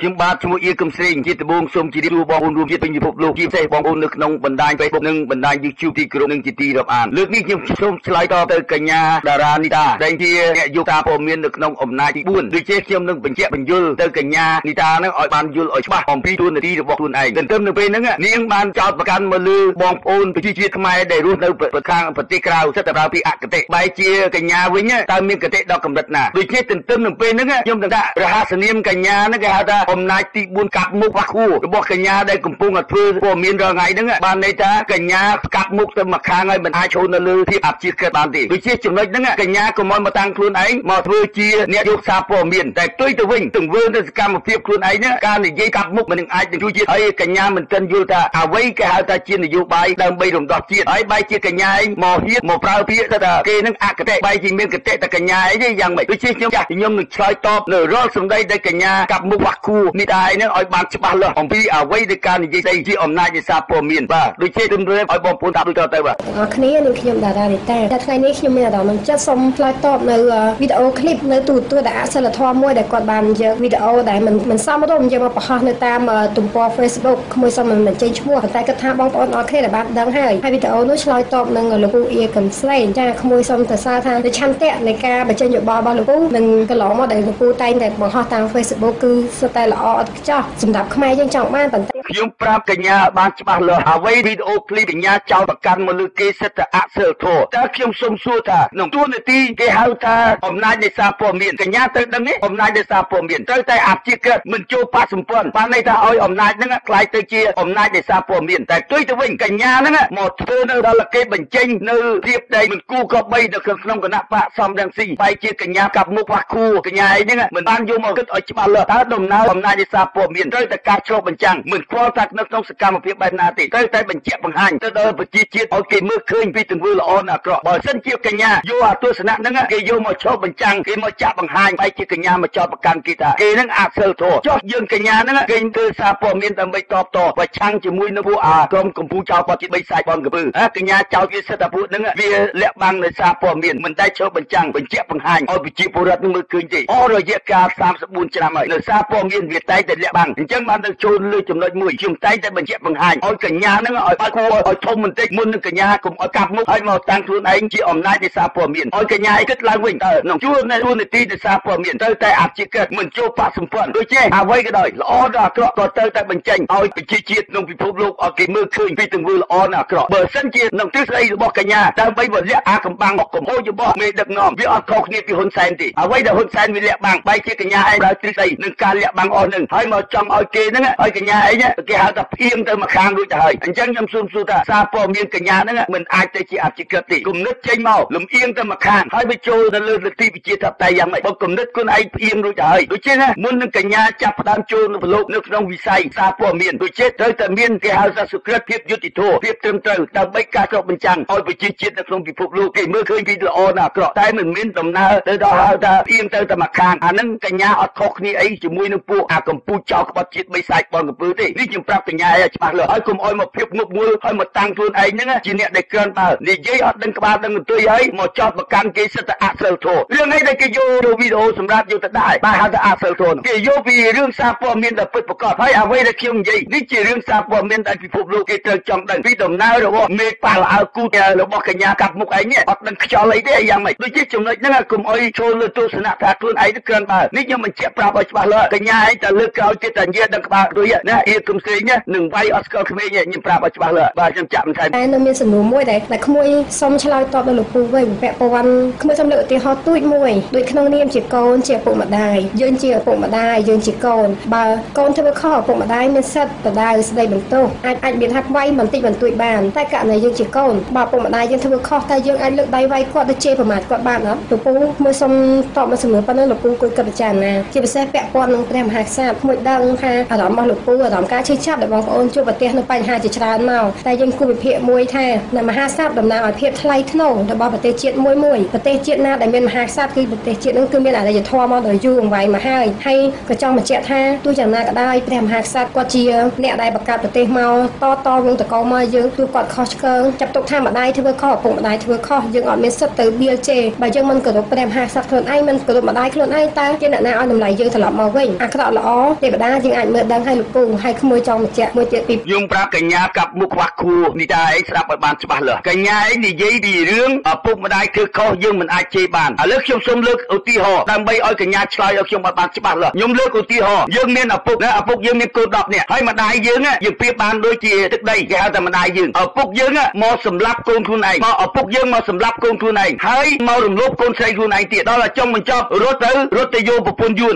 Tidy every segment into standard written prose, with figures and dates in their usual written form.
ខ្ញុំបាទឈ្មោះអៀកំស្រីជាត្បូងសូមជម្រាបសួរបងប្អូនរួមជាតិពេញពិភពលោកជាពិសេសបងប្អូននៅក្នុងបណ្ដាញ Facebook និងបណ្ដាញ YouTube ទីក្រុងនិងជាទីរាប់អានលើកនេះខ្ញុំសូមឆ្លើយតបទៅកញ្ញាតារានីតាដែលជាអ្នកយកការព័ត៌មាននៅក្នុងអំណាចទី4ដូចជាខ្ញុំនឹងបញ្ជាក់បញ្យលទៅកញ្ញានីតានឹងឲ្យបានយល់ឲ្យច្បាស់អំពីទួនាទីរបស់ខ្លួនឯងទន្ទឹមនឹងពេលហ្នឹងនាងបានចោទប្រកាន់មកលើបងប្អូនប្រជាជាតិខ្មែរដែលរស់នៅខាងប្រទេសក្រៅសិតតែប្រើពីអគតិបែរជាកញ្ញាវិញតើមានគតិដល់កម្រិតណាដូចជាទន្ទឹមនឹងពេលហ្នឹងខ្ញុំនឹងដាក់រហស្សនាមកញ្ញាហ្នឹងគេហៅថាអំណាចទី4កាប់មុខវ៉ាខួររបស់កញ្ញាដែលកំពុងធ្វើព័ត៌មានរាល់ថ្ងៃហ្នឹងបានន័យថាកញ្ញាកាប់មុខទៅមកខាងហើយមិនអាចចូលនៅលើភាពអព្យាក្រឹតបានទេដូចជាចំណុចហ្នឹងកញ្ញាកុំមកតាំងខ្លួនឯងមកធ្វើជាអ្នកយកសារព័ត៌មានតែផ្ទុយទៅវិញទង្វើទៅសកម្មភាពខ្លួនឯងហ្នឹងការនិយាយកាប់មុខមិននឹងអាចនឹងជួយជាតិហើយកញ្ញាមិនទាន់យល់ថាអ្វីគេហៅថាជានយោបាយដើម្បីរំដោះជាតិហើយបែរជាកញ្ញាឯងមកហ៊ានមកប្រើពាក្យថាគេនឹងអគតិបែរជាមានគតិតែកញ្ញាឯងទេយ៉ាងម៉េចដូចជាខ្ញុំនឹងឆ្លើយតបនៅរាល់សម្ដីដែលកញ្ញាកាប់មុខវ៉ាខួរនេះដែរនឹងឲ្យបានច្បាស់លាស់អំពីអ្វីដែលការនិយាយស្ដីជាអំណាចនៃសារព័ត៌មានបាទដូចជាជំរាបឲ្យបងប្អូនតាមដូចតទៅបាទអរគ្នានឹងខ្ញុំតារានីតាថ្ងៃនេះខ្ញុំមានអារម្មណ៍ចិត្តសូមឆ្លើយតបនៅវីដេអូឃ្លីបនៅទូរទស្សន៍ដែលអសិលធម៌មួយដែលគាត់បានយកវីដេអូដែលមិនសមរម្យយកមកបង្ហោះនៅតាមទំព័រ Facebook ក្មួយសូមមិនចេញឈ្មោះប៉ុន្តែគាត់ថាបងប្អូនអរគ្នាដែលបានដឹងហើយវីដេអូនោះឆ្លើយតបនឹងលោកពូអៀកំស្លេងចាក្មួយសូមទៅសារថាទៅឆន្ទៈនៃការបញ្ចេញយោបល់របស់លោកពូនឹងកន្លងមកដែលលោកពូតែងតែបង្ហោះតាម Facebook គឺសុទ្ធតែល្អឥតខ្ចោះសម្រាប់ខ្មែរយើងចង់បានប៉ុន្តែខ្ញុំប្រាប់កញ្ញាបានច្បាស់លាស់អ្វីវីដេអូឃ្លីបកញ្ញាចោលប្រកាន់មកលើគេសិតតែអសិលធម៌តើខ្ញុំសូមសួរថាក្នុងទួនាទីគេហៅថាអំណាចនៃសារព័ត៌មានកញ្ញាទៅដឹងនេះអំណាចនៃសារព័ត៌មានត្រូវតែអព្យាក្រឹតមិនចូលបដសម្ព័ន្ធបានន័យថាឲ្យអំណាចហ្នឹងខ្លាយទៅជាអំណាចនៃសារព័ត៌មានតែផ្ទុយទៅវិញកញ្ញាហ្នឹងមកធ្វើនៅដល់គេបញ្ចេញនៅភាពដែលមិនគូក៏បីនៅក្នុងគណៈបកសំរងស៊ីបែរជាកញ្ញាកាប់មុខវ៉ាខួរកញ្ញាឯងហ្នឹងមិនបានយកមកគិតឲ្យច្បាស់លាស់តើដំណើរអំណាចនៃសារព័ត៌មានត្រូវតែការឆ្លុះបញ្ចាំងមិនខ្វល់ថានៅក្នុងសកម្មភាពបែបណាទេត្រូវតែបញ្ជាក់បង្ហាញទៅដល់ប្រជាជាតិឲ្យគេមើលឃើញពីទង្វើល្អនិងអាក្រក់បើសិនជាកញ្ញាយកអាទស្សនៈហ្នឹងគេយកមកឆ្លុះបញ្ចាំងគេមកចាក់បង្ហាញបែរជាកញ្ញាមកចោទប្រកាន់គេថាគេហ្នឹងអសិលធម៌ចុះយើងកញ្ញាហ្នឹងគេធ្វើសារព័ត៌មានដើម្បីតបតប្រឆាំងជាមួយនឹងពួកក្រុមកម្ពុជាចោលគាត់ជាបីសាយបងកំពើកញ្ញាចោទវាសិតតែពួកហ្នឹងវាលាក់បាំងនៅសារព័ត៌មានមិនដែលឆ្លុះបញ្ចាំងបញ្ជាក់បង្ហាញឲ្យប្រជាពលរដ្ឋនឹងមើលឃើញទេអស់រយៈកាល34ឆ្នាំហើយនៅសារព័ត៌មានវាតែងតែលាក់បាំងអញ្ចឹងបានទៅចូលលើចំណុចមួយខ្ញុំតែងតែបញ្ជាក់បង្ហាញឲ្យកញ្ញាហ្នឹងឲ្យគួរឲ្យធំបន្តិចមុននឹងកញ្ញាកុំឲ្យកាប់មុខឲ្យមកតាំងខ្លួនឯងជាអំណាចនៃសារព័ត៌មានឲ្យកញ្ញាឯងគិតឡើងវិញតើក្នុងជួរនៅទូនាទីនៃសារព័ត៌មានត្រូវតែអព្យាក្រឹតមិនចូលបដសម្ព័ន្ធដូចជាអ្វីក៏ដោយល្អដល់អាក្រក់ក៏ត្រូវតែបញ្ចេញឲ្យប្រជាជាតិក្នុងពិភពលោកឲ្យគេមើលឃើញពីទង្វើល្អនិងអាក្រក់បើសិនជាក្នុងទិសស្ដីរបស់កញ្ញាដើម្បីបលាក់អាកំបាំងកំហុសរបស់មេដឹកនាំវាអត់ខុសគ្នាពីហ៊ុនសែនទេអ្វីដែលហ៊ុនសែនវាលាក់បាំងបែរជាកញ្ញាឯងប្រើទិសស្ដីនឹងការលាក់បាំងអស់នឹងហើយមកចង់ឲ្យគេហ្នឹងឲ្យកញ្ញាឯងគេហៅថាភៀងទៅមកខាងរួចទៅហើយអញ្ចឹងខ្ញុំសូមសួរថាសារព័ត៌មានកញ្ញាហ្នឹងមិនអាចទៅជាអព្យាក្រឹតទេគំនិតចេញមកលំអៀងទៅមកខាងហើយវាចូលទៅលើលទ្ធិប្រជាធិបតេយ្យយ៉ាងម៉េចបើគំនិតខ្លួនឯងភៀងរួចទៅហើយដូច្នេះមុននឹងកញ្ញាចាប់ផ្ដើមចូលនៅប្រឡូកនៅក្នុងវិស័យសារព័ត៌មានដូច្នេះត្រូវតែមានគេហៅថាសុក្រិតភាពយុត្តិធម៌ភាពត្រឹមត្រូវដើម្បីការឆ្លុះបញ្ចាំងឲ្យប្រជាជាតិនៅក្នុងពិភពលោកគេមើលឃើញពីល្អនិងអាក្រក់តែមិនមានដំណើរទៅដល់ហៅថាភៀងទៅតែមកខាងអាហ្នឹងកញ្ញាអត់ខុសគ្នាអីជាមួយនឹងពួកកម្ពុជាចោលក្បត់ជាតិបីសាច់បងកំពើទេនេះខ្ញុំប្រាប់កញ្ញាឲ្យច្បាស់លាស់ហើយកុំឲ្យមកភាពងប់ងល់ឲ្យមកតាំងខ្លួនឯងហ្នឹងជាអ្នកដែលក្រាន់បើនិយាយអត់ដឹងក្បាលដឹងន្ទុយហើយមកចោទប្រកាន់គេសិតតែអសិលធម៌រឿងអីដែលគេយកវីដេអូសម្រាប់យកទៅដាក់បាទហៅថាអសិលធម៌គេយកពីរឿងសារព័ត៌មានដែលពិតប្រាកដហើយអ្វីដែលខ្ញុំនិយាយនេះជារឿងសារព័ត៌មានដែលពិភពលោកគេត្រូវចង់ដឹងពីដំណើររបស់មេប៉ាល់អើគូរបស់កញ្ញាកាប់មុខឯងនេះអត់ដឹងខ្យល់អីទេយ៉ាងម៉េចដូចជាចំណុចហ្នឹងកុំអុយចូលលើទស្សនៈថាខ្លួនឯងទៅក្រាន់បើនេះខ្ញុំបញ្ជាក់ប្រាប់ឲ្យច្បាស់លាស់កញ្ញាឯងតែលើកក្រោយទៀតតែនិយាយដឹងក្បាលរួចណាអៀកំស្រីនេះនឹងវាយអត់ស្គាល់ក្មេងខ្ញុំប្រាប់ឲ្យច្បាស់លាស់បាទខ្ញុំចាក់បន្ថែមតែនៅមានសំណួរមួយដែលក្មួយសុំឆ្លើយតបដល់លោកពូវិញពាក់ព័ន្ធក្មួយសុំលើកឧទាហរណ៍ទូចមួយដូចក្នុងនាមជាកូនជាឪពុកម្ដាយយើងជាឪពុកម្ដាយយើងជាកូនបើកូនធ្វើខុសឪពុកម្ដាយមានសិទ្ធិបដាស្ដីបន្ទោសអាចមានថាវាយបន្តិចបន្តួចបានតែករណីយើងជាកូនបើឪពុកម្ដាយយើងធ្វើខុសតែយើងអាចលើកដៃវាយគាត់ទៅជេរប្រមាថគាត់បានអត់លោកពូមើលសុំតបមកសំណួរប៉ុណ្ណឹងលោកពូគួរគិតពិចារណាជាពិសេសពាក់ព័ន្ធនឹងព្រះមហាក្សត្រក្មួយដឹងថាអារម្មណ៍របស់លោកពូអារម្មណ៍ការ ឈឺចាប់ដែលបងប្អូនជួបប្រទះនៅបញ្ហាជាច្រើនមកតែយើងគូវិភាគមួយថានៅមហាក្សត្រតំណាងឲ្យភាពថ្លៃថ្នូររបស់ប្រទេសជាតិមួយប្រទេសជាតិណាដែលមានមហាក្សត្រគឺប្រទេសជាតិនោះគឺមានអរិយធម៌មកដល់យូរអង្វែងមកហើយក៏ចង់បញ្ជាក់ថាទោះយ៉ាងណាក៏ដោយព្រះមហាក្សត្រគាត់ជាអ្នកដែលបង្កើតប្រទេសមកតវងតកមកយើងទោះគាត់ខុសឆ្គងចាប់ទុកថាម្ដាយធ្វើខុសឪពុកម្ដាយធ្វើខុសយើងអត់មានសិទ្ធិទៅបៀលជេរបើយើងមិនគោរពព្រះមហាក្សត្រខ្លួនឯងមិនគោរពម្ដាយខ្លួនឯងតើជាអ្នកណាឲ្យតម្លៃយើងត្រឡប់មកវិញអាក្រក់ល្អទេវតាយើងអាចមើលដឹងឲ្យលោកពូឲ្យក្មួយចង់បញ្ជាក់មួយទៀតពីខ្ញុំប្រាប់កញ្ញាកាប់មុខខ្វះខួរនេះតែឯងស្ដាប់ឲ្យបានច្បាស់លាស់កញ្ញាឯងនិយាយពីរឿងឪពុកម្ដាយធ្វើខុសយើងមិនអាចជេរបានឥឡូវខ្ញុំសូមលើកឧទាហរណ៍ដើម្បីឲ្យកញ្ញាឆ្លើយឲ្យខ្ញុំឲ្យបានច្បាស់លាស់ខ្ញុំលើកឧទាហរណ៍យើងមានឪពុកយើងមានកូន10នាក់ហើយម្ដាយយើងប្រៀបបានដូចជាទឹកដីគេហៅថាម្ដាយយើងឪពុកយើងមកសម្លាប់កូនខ្លួនឯងមកឪពុកយើងមកសម្លាប់កូនខ្លួនឯងហើយមករំលោភកូនស្រីខ្លួនឯងទៀតដល់តែចុងបញ្ចប់រត់ទៅយកប្រពន្ធយួ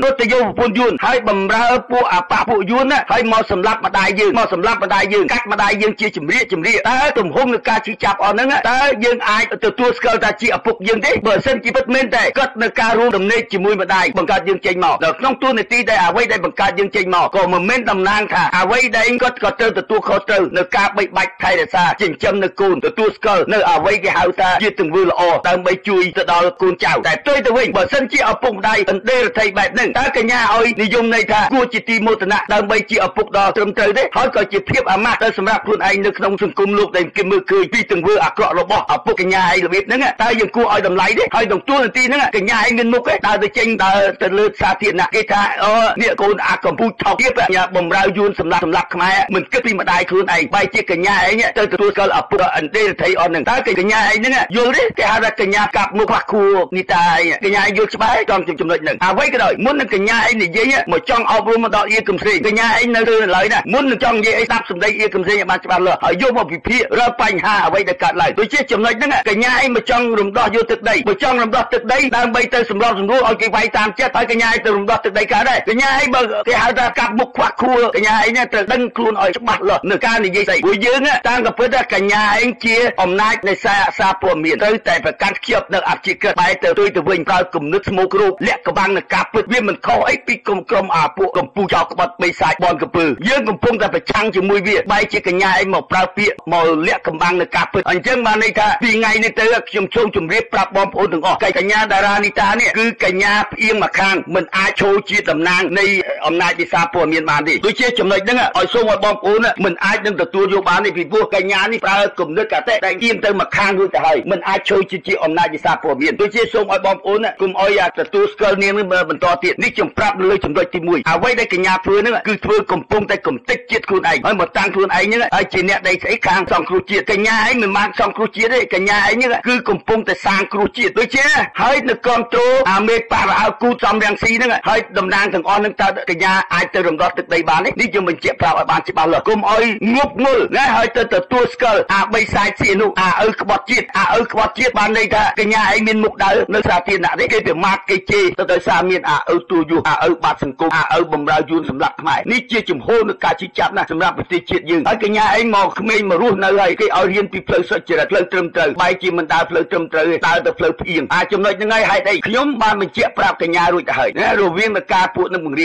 នហើយបំរើពួកអាប៉ាពួកយួនហើយមកសម្លាប់ម្ដាយយើងកាត់ម្ដាយយើងជាជំរាកតើទំហំនៃការជិះចាប់អស់ហ្នឹងតើយើងអាចទទួលស្គាល់ថាជាឪពុកយើងទេបើមិនជាពិតមែនតែគាត់នៅការរួមដំណេកជាមួយម្ដាយបង្កើតយើងចេញមកដល់ក្នុងទូនាទីដែលអ្វីដែលបង្កើតយើងចេញមកក៏មិនមែនតំណាងថាអ្វីដែលគាត់ក៏ត្រូវទទួលខុសត្រូវនៅការបីបាច់ថែរក្សាចិញ្ចឹមនៅកូនទទួលស្គាល់នៅអ្វីគេហៅថាជាទង្វើល្អដើម្បីជួយទៅដល់កូនចៅតែផ្ទុយទៅវិញបើសិនជាឪពុកម្ដាយអន្តេរថៃបែបហ្នឹងតើកញ្ញាឲ្យនិយមន័យថាគួរជាទីមោទនៈដើម្បីជាឪពុកដ៏ត្រឹមត្រូវទេហើយក៏ជាភាពអាម៉ាស់ទៅសម្រាប់ខ្លួនឯងនៅក្នុងសង្គមលោកដែលគេមើលឃើញពីទង្វើអាក្រក់របស់ឪពុកកញ្ញាឯងរបៀបហ្នឹងតើយើងគួរឲ្យតម្លៃទេហើយក្នុងទួលនីតិហ្នឹងកញ្ញាឯងមានមុខទេដើរទៅចេញដើរទៅលើសាធារណៈគេថានេះកូនអាកំពូចថោកទៀតបំរើយួនសម្លាប់ខ្មែរមិនគិតពីម្ដាយខ្លួនឯងបែរជាកញ្ញាឯងទៅទទួលស្គាល់ឪពុកអន្តេរថៃអស់ហ្នឹងតើកញ្ញាឯងហ្នឹងយល់ទេគេហៅថាកញ្ញាកាប់មុខខ្វះខួរនេះតែកញ្ញាយល់ច្បាស់ចង់ចំណុចហ្នឹងអ្វីក៏ដោយមុននឹងកញ្ញាឯងនិយាយមកចង់អប់រំមកដល់អៀកំស្រីកញ្ញាឯងនៅឡើយណាមុននឹងចង់និយាយអីស្ដាប់សម្ដីអៀកំស្រីឲ្យបានច្បាស់លាស់ហើយយកមកពិភាក្សារាល់បញ្ហាអ្វីដែលកើតឡើងដូចជាចំណុចហ្នឹងកញ្ញាឯងមកចង់រំដោះយកទឹកដីមកចង់រំដោះទឹកដីដើម្បីទៅសម្របសម្រួលឲ្យគេវាយតាមចិត្តហើយកញ្ញាឯងទៅរំដោះទឹកដីកើតដែរកញ្ញាឯងបើគេហៅថាកាប់មុខខ្វះខួរកញ្ញាឯងត្រូវដឹងខ្លួនឲ្យច្បាស់លាស់នៅការនិយាយស្អីព្រោះយើងតាមក៏ពិតថាកញ្ញាឯងជាអំណាចនៃសារព័ត៌មានត្រូវតែប្រកាន់ខ្ជាប់នៅអភិក្រិតបែរទៅវិញប្រើគំនិតស្មោករូបលាក់កំបាំងនឹងការពិតវាមិនខុសអីពីក្រុមអាពួកកម្ពុជាចោលក្បត់បិសាចបនកំពើយើងកំពុងតែប្រឆាំងជាមួយវាបែរជាកញ្ញាឯងមកប្រើពាក្យមកលាក់កំបាំងនឹងការពិតអញ្ចឹងបានន័យថាពីថ្ងៃនេះទៅខ្ញុំសូមជម្រាបប្រាប់បងប្អូនទាំងអស់កញ្ញាតារានីតានេះគឺកញ្ញាផ្អៀងមកខាងមិនអាចចូលជាតំណាងនៃអំណាចនៃសារព័ត៌មានបានទេដូចជាចំណុចហ្នឹងឲ្យសូមឲ្យបងប្អូនមិនអាចនឹងទទួលយកបានទេពីព្រោះកញ្ញានេះប្រើគំនិតកតេតែទៀមទៅមកខាងរួចទៅហើយមិនអាចចូលជាអំណាចនៃសារព័ត៌មានដូចជាសូមឲ្យបងប្អូនកុំឲ្យទទួលស្គាល់នាងនេះបន្តទៀតនេះខ្ញុំប្រាប់លើចំណុចទី1អ្វីដែលកញ្ញាធ្វើហ្នឹងគឺធ្វើកំពុងតែកំទេចជាតិខ្លួនឯងហើយមកតាំងខ្លួនឯងហ្នឹងហើយជាអ្នកដែលស្អីខាងសង្គ្រោះជាតិកញ្ញាឯងមិនបានសង្គ្រោះជាតិទេកញ្ញាឯងហ្នឹងគឺកំពុងតែសាងគ្រោះជាតិដូចជាហើយនៅគ្រប់គ្រងអាមេប៉ារ៉ាវគូសំរាំងស៊ីហ្នឹងហើយតំណាងទាំងអស់ហ្នឹងតើកញ្ញាអាចទៅរំដោះទឹកដីបានទេនេះខ្ញុំបញ្ជាក់ប្រាប់ឲ្យបានច្បាស់លាស់កុំឲ្យងប់ងល់ណាហើយទៅទទួលស្គាល់អាបីសាយស៊ីនោះឪក្បត់ជាតិបានន័យថាកញ្ញាឯងមានមុខដើរនៅសាធារណៈទេគេប្រមាថគេជេរទៅដោយសារមានឪទូយុឪបាត់សង្គមឪបំរើយួនសម្រាប់ខ្មែរនេះជាជំហរនៃការជិះចាប់ណាសម្រាប់ប្រទេសជាតិយើងហើយកញ្ញាឯងមកក្មេងមករស់នៅហើយគេឲ្យរៀនពីផ្លូវសុចរិតផ្លូវត្រឹមត្រូវបែរជាមិនដើរផ្លូវត្រឹមត្រូវទេដើរទៅផ្លូវផ្អៀងចំណុចហ្នឹងហើយហេតុអីខ្ញុំបានបញ្ជាក់ប្រាប់កញ្ញារួចទៅហើយណារវាងនឹងការពួកនឹងបង្រ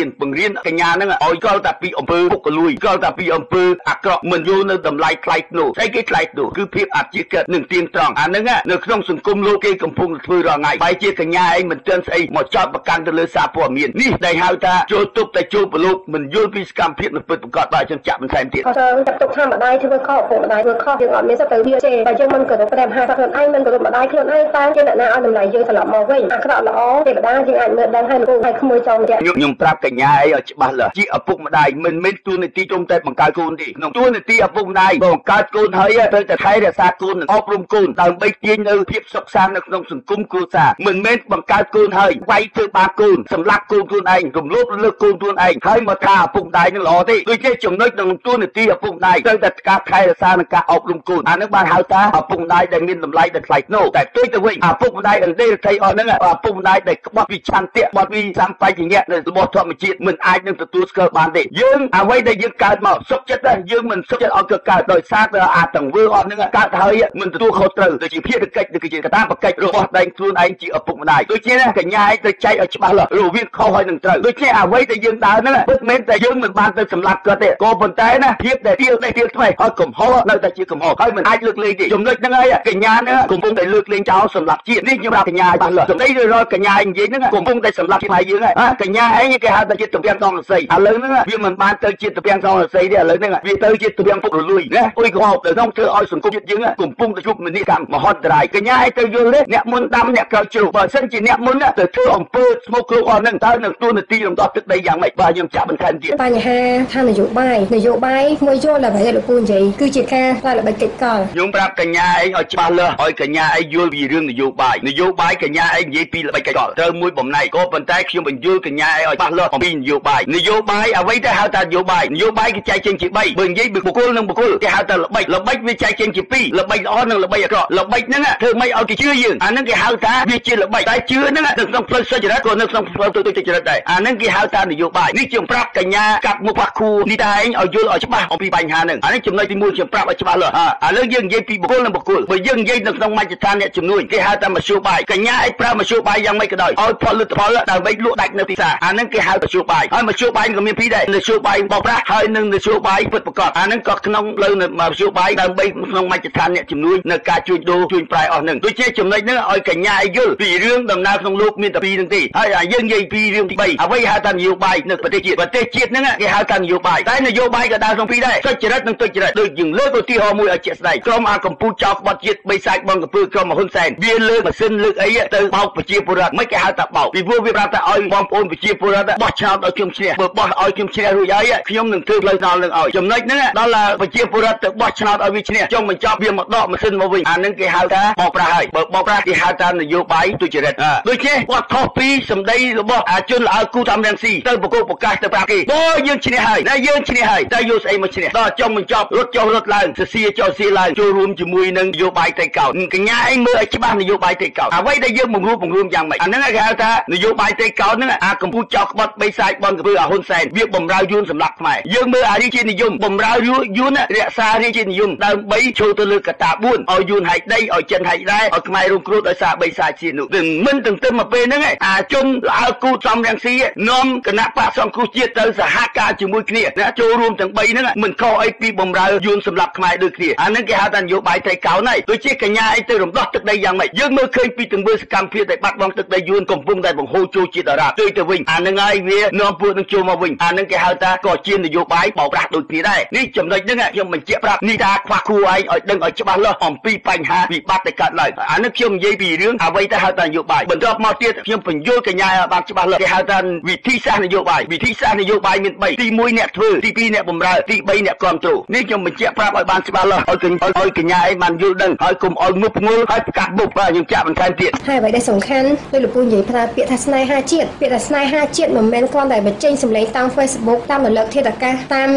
ៀនកញ្ញាហ្នឹងឲ្យស្គាល់តែពីអំពើពុករលួយស្គាល់តែពីអំពើអាក្រក់មិនយល់នៅតម្លៃថ្លៃថ្នូរស្អីគេថ្លៃថ្នូរគឺភាពអព្យាក្រឹតនិងទៀងត្រង់ហ្នឹងនៅក្នុងសង្គមលោកគេកំពុងធ្វើរាល់ថ្ងៃបែរជាកញ្ញាឯងមិនទាន់ស្អីមកចោតប្រកាន់ទៅលើសារព័ត៌មាននេះដែលហៅថាចូលទប់តែចូលប្រឡូកមិនយល់ពីសកម្មភាពនៅពិតប្រាកដបាទចឹងចាក់បន្ថែមទៀតគាត់ចាត់ទុកថាម្ដាយធ្វើខុសពុកម្ដាយធ្វើខុសយើងអត់មានសិទ្ធិទៅវាជេរបើយើងមិនគោរពព្រះមហាក្សត្រខ្លួនឯងមិនគោរពម្ដាយខ្លួនឯងតើជាអ្នកណាឲ្យតម្លៃយើងត្រឡប់មកវិញអាក្រក់ល្អទេវតាយើងអាចមើលដឹងហើយលោកឲ្យក្មួយចង់ខ្ញុំប្រាប់កញ្ញាឲ្យច្បាស់លាស់ជាឪពុកម្ដាយមិនមែនទួនាទីត្រឹមតែបង្កើតកូនទេក្នុងទួនាទីឪពុកម្ដាយបង្កើតកូនហើយត្រូវតែថែរក្សាកូននិងអប់រំកូនដើម្បីទាញនៅភាពសុខសាន្តនៅក្នុងសង្គមគ្រួសារមិនមែនបង្កើតកូនហើយវាយធ្វើបាបកូនសម្លាប់កូនខ្លួនឯងរំលោភលើកូនខ្លួនឯងហើយមកថាឪពុកម្ដាយនឹងល្អទេដូចជាចំណុចក្នុងទួនាទីឪពុកម្ដាយត្រូវតែការថែរក្សានិងការអប់រំកូនអានឹងបានហៅថាឪពុកម្ដាយដែលមានតម្លៃដែលថ្លៃថ្នូរតែផ្ទុយទៅវិញឪពុកម្ដាយអន្តេរថៃអស់ហ្នឹងឪពុកម្ដាយដែលក្បត់ពីឆន្ទៈក្បត់ពីសម្បជញ្ញៈរបស់ធម្មជាតិមិនអាចនឹងទទួលស្គាល់បានទេយើងអ្វីដែលយើងកើតមកសុខចិត្តដែរយើងមិនសុខចិត្តឲ្យកើតដោយសារតែអាទង្វើអស់ហ្នឹងកើតហើយមិនទទួលខុសត្រូវដូចជាភារកិច្ចដូចជាកតាបកិច្ចរបស់ដៃខ្លួនឯងជាឪពុកម្ដាយដូចជាកញ្ញាឯងត្រូវចែកឲ្យច្បាស់លាស់រវាងខុសហើយនឹងត្រូវដូចជាអ្វីដែលយើងដើរហ្នឹងពិតមែនតែយើងមិនបានទៅសម្លាប់ បាត់គាត់ទេក៏ប៉ុន្តែណាភាពដែលទៀលថ្មីហើយកំហុសនៅតែជាកំហុសហើយមិនអាចលើកលែងទេចំណុចហ្នឹងហើយកញ្ញាហ្នឹងកំពុងតែលើកលែងចោលសម្រាប់ជាតិនេះខ្ញុំប្រាប់កញ្ញាបានលើសម្ដីឬរកញ្ញានិយាយហ្នឹងកំពុងតែសម្រាប់ខ្មែរយើងហើយកញ្ញាឯងគេហៅថាជាតិទំពាំងសងសីឥឡូវហ្នឹងវាមិនបានទៅជាតិទំពាំងសងសីទេឥឡូវហ្នឹងវាទៅជាតិទំពាំងពុករលួយណាអុយក្រោបទៅក្នុងធ្វើឲ្យសង្គមជាតិយើងកំពុងតែជួបមនីកម្មមហន្តរាយកញ្ញាឯងទៅយល់ទេអ្នកមុនដាំអ្នកក្រោយជ្រុះបើសិនជាអ្នកមុនទៅធ្វើអំពើស្មោកគ្រោកអស់ហ្នឹងតើនឹងទួលនីតិរំដោះទឹកដីយ៉ាងម៉េចបាទខ្ញុំចាក់បន្ថែមទៀតបញ្ហាថានយោបាយមួយយល់តែប្រហែលលោកពូនិយាយគឺជាការតែល្បិចកិច្ចកលខ្ញុំប្រាប់កញ្ញាឯងឲ្យច្បាស់លាស់ឲ្យកញ្ញាឯងយល់ពីរឿងនយោបាយកញ្ញាឯងនិយាយពីល្បិចកិច្ចកលត្រូវមួយបំណែកក៏ប៉ុន្តែខ្ញុំបញ្យល់កញ្ញាឯងឲ្យច្បាស់លាស់អំពីនយោបាយអ្វីដែលហៅថានយោបាយគេចែកចេញជា3បើនិយាយពីបុគ្គលនិងបុគ្គលគេហៅថាល្បិចវាចែកចេញជា2ល្បិចល្អនិងល្បិចអាក្រក់ល្បិចហ្នឹងធ្វើម៉េចឲ្យគេជឿយើងអាហ្នឹងគេហៅថាវាជាល្បិចតែជឿហ្នឹងនៅក្នុងផ្លូវសុចរិតក៏នៅក្នុងផ្លូវទុច្ចរិតដែរអាហ្នឹងគេហៅថានយោបាយនេះខ្ញុំប្រាប់កញ្ញាកាត់មុខបាក់គូនេះតែឯងឲ្យយល់ឲ្យច្បាស់អំពីបញ្ហាហ្នឹងអានេះចំណុចទី1ខ្ញុំប្រាប់ឲ្យច្បាស់លាស់ឥឡូវយើងនិយាយពីបុគ្គលនិងបុគ្គលបើយើងនិយាយនៅក្នុងមជ្ឈដ្ឋានអ្នកជំនួយគេហៅថាមធ្យោបាយកញ្ញាឯងប្រើមធ្យោបាយយ៉ាងម៉េចក៏ដោយឲ្យផលិតផលដើម្បីលក់ដាច់នៅទីផ្សារអាហ្នឹងគេហៅមធ្យោបាយហើយមធ្យោបាយក៏មានពីរដែរមធ្យោបាយបោកប្រាស់ហើយនិងមធ្យោបាយពិតប្រាកដអាហ្នឹងក៏ក្នុងលើមធ្យោបាយដើម្បីក្នុងមជ្ឈដ្ឋានអ្នកជំនួយនៅការជួញដូរជួញប្រាយអស់ហ្នឹងដូចជាចំណុចហ្នឹងឲ្យកញ្ញាឯងយល់ពីរឿងដំណើរក្នុងលោកមានតែពីរហ្នឹងទេហើយយើងនិយាយពីរឿងទី3អ្វីហៅថានយោបាយនៅប្រទេសជាតិហ្នឹងគេហៅថានយោបាយតែនយោបាយក៏ដើរក្នុងពីរដែរសុចរិតនិងទុច្ចរិតដូចយើងលើកឧទាហរណ៍មួយឲ្យជាក់ស្ដែងក្រុមអាកម្ពុជាចោលក្បត់ជាតិបីសាច់បងកំពើក្រុមហ៊ុនសែនវាលើកម៉ាស៊ីនលើកអីទៅបោកប្រជាពលរដ្ឋមិនគេហៅថាបោកពីព្រោះវាប្រាប់ថាឲ្យបងប្អូនប្រជាពលរដ្ឋបោះឆ្នោតឲ្យខ្ញុំឈ្នះបើបោះឲ្យខ្ញុំឈ្នះរួចហើយខ្ញុំនឹងធ្វើផ្លូវថ្នល់នឹងឲ្យចំណុចហ្នឹងដល់ប្រជាពលរដ្ឋទៅបោះឆ្នោតឲ្យវាឈ្នះចុងបញ្ចប់វាមកដកម៉ាស៊ីនមកវិញអាហ្នឹងគេហៅថាបោកប្រាស់ហើយបើបោកប្រាស់គេហៅថានយោបាយទុច្ចរិតដូចជាគាត់ខុសពីសម្ដីរបស់អាជនល្អគូតាមរាំងស៊ីទៅបកគោប្រកាសទៅប្រាប់គេបើយើងឈ្នះហើយតែយកស្អីមកឈ្នះដល់ចុងបញ្ចប់រត់ចុះរត់ឡើងសសៀចុះសៀឡើងចូលរួមជាមួយនឹងនយោបាយតេកោតកញ្ញាឯងមើលឲ្យច្បាស់នយោបាយតេកោតអ្វីដែលយើងបង្រួមយ៉ាងម៉េចអាហ្នឹងគេហៅថានយោបាយតេកោតហ្នឹងអាកម្ពុជាចោលក្បត់បីសាច់បងកំពើអាហ៊ុនសែនវាបំរើយួនសម្រាប់ខ្មែរយើងមើលអារាជានិយមបំរើយួនរក្សារាជានិយមដើម្បីចូលទៅលើកតា4ឲ្យយួនហែកដីឲ្យចិនហែកដែរឲ្យខ្មែររងគ្រោះដោយសារបីសាច់ជានោះមិនទន្ទឹមមកពេលហ្នឹងអាជនល្អគូសំរាំងស៊ីនាំគណៈបកសង្គ្រោះជាតិទៅសហការជាមួយគ្នាចូលរួមទាំង3ហ្នឹងមិនខុសអីពីបំរើយួនសម្រាប់ខ្មែរដូចគ្នាអាហ្នឹងគេហៅថានយោបាយតេកោតហើយដូចជាកញ្ញាឯងទៅរំដោះទឹកដីយ៉ាងម៉េចយើងមើលឃើញពីទង្វើសកម្មភាពដែលបាត់បង់ទឹកដីយួនកំពុងតែបង្ហូរចូលជាតិអារ៉ាប់ទៅវិញអាហ្នឹងហើយវានាំពួកនឹងចូលមកវិញអាហ្នឹងគេហៅថាក៏ជានយោបាយបោកប្រាស់ដូចគ្នាដែរនេះចំណុចហ្នឹងខ្ញុំបញ្ជាក់ប្រាប់នេះថាខ្វះគួរឯងឲ្យដឹងឲ្យច្បាស់លាស់អំពីបញ្ហាវិបត្តិដែលកើតឡើងអាហ្នឹងខ្ញុំនិយាយពីរឿងអ្វីដែលហៅថានយោបាយបន្ទាប់មកទៀតខ្ញុំបញ្យល់កញ្ញាឲ្យបានច្បាស់លាស់គេហៅថាវិធីសាស្ត្រនយោបាយមាន3ទី1អ្នកធ្វើទី2អ្នកបម្រើទី3អ្នកគ្រប់គ្រងនេះខ្ញុំបញ្ជាក់ប្រាប់ឲ្យបានច្បាស់លាស់ឲ្យកញ្ញាឯងបានយល់ដឹងហើយកុំឲ្យងប់ងល់ហើយប្រកាសបុកបាទខ្ញុំចាក់បន្ថែមទៀតហើយអ្វីដែលសំខាន់ដោយលោកពូនិយាយប្រើពាក្យថាស្នេហាជាតិមិនមែនគ្រាន់តែបញ្ចេញសម្លេងតាម Facebook តាមរលកធាតុអាកាសតាម